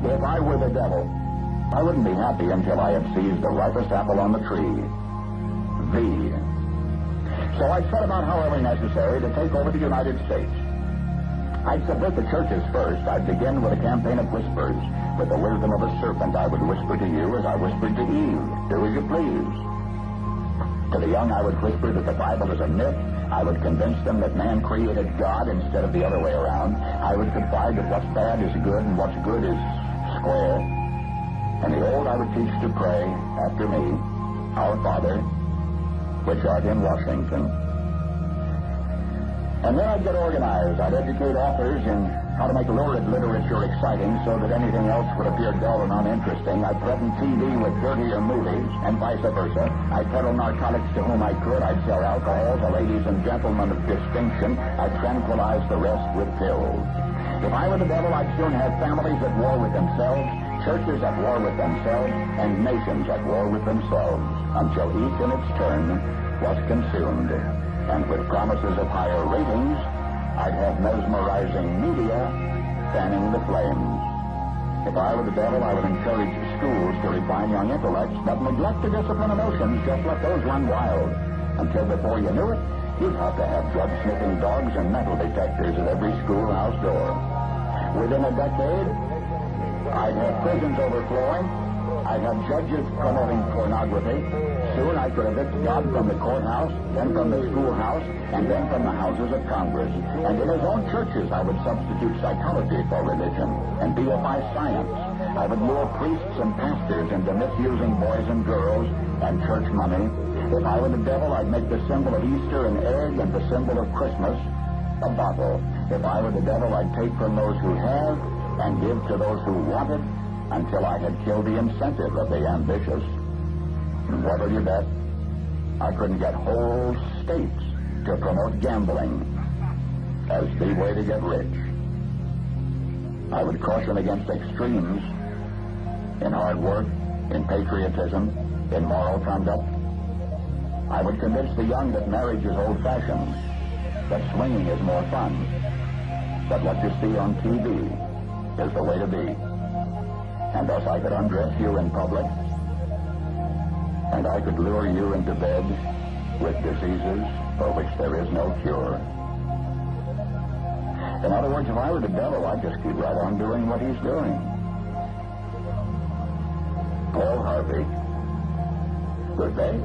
If I were the devil, I wouldn't be happy until I had seized the ripest apple on the tree. Thee. So I set about however necessary to take over the United States. I'd subvert the churches first. I'd begin with a campaign of whispers. With the wisdom of a serpent, I would whisper to you as I whispered to Eve. Do as you please. To the young, I would whisper that the Bible is a myth. I would convince them that man created God instead of the other way around. I would confide that what's bad is good and what's good is square. And the old I would teach to pray after me, Our Father, which art in Washington. And then I'd get organized. I'd educate authors in how to make lurid literature exciting so that anything else would appear dull and uninteresting. I'd threaten TV with dirtier movies, and vice versa. I'd peddle narcotics to whom I could. I'd sell alcohol to ladies and gentlemen of distinction. I'd tranquilize the rest with pills. If I were the devil, I'd soon have families at war with themselves, churches at war with themselves, and nations at war with themselves, until each in its turn was consumed. And with promises of higher ratings, I'd have mesmerizing media fanning the flames. If I were the devil, I would encourage schools to refine young intellects, but neglect to discipline emotions, just let those run wild. Until before you knew it, you'd have to have drug-sniffing dogs and metal detectors at every schoolhouse door. Within a decade, I'd have prisons overflowing. I'd have judges promoting pornography. Soon I could evict God from the courthouse, then from the schoolhouse, and then from the houses of Congress. And in his own churches, I would substitute psychology for religion and deify science. I would lure priests and pastors into misusing boys and girls and church money. If I were the devil, I'd make the symbol of Easter an egg and the symbol of Christmas a bottle. If I were the devil, I'd take from those who have and give to those who want it until I had killed the incentive of the ambitious. And what'll you bet? I couldn't get whole states to promote gambling as the way to get rich. I would caution against extremes in hard work, in patriotism, in moral conduct. I would convince the young that marriage is old-fashioned, that swinging is more fun, that what you see on TV is the way to be. And thus I could undress you in public, and I could lure you into bed with diseases for which there is no cure. In other words, if I were the devil, I'd just keep right on doing what he's doing. Paul Harvey. Good day.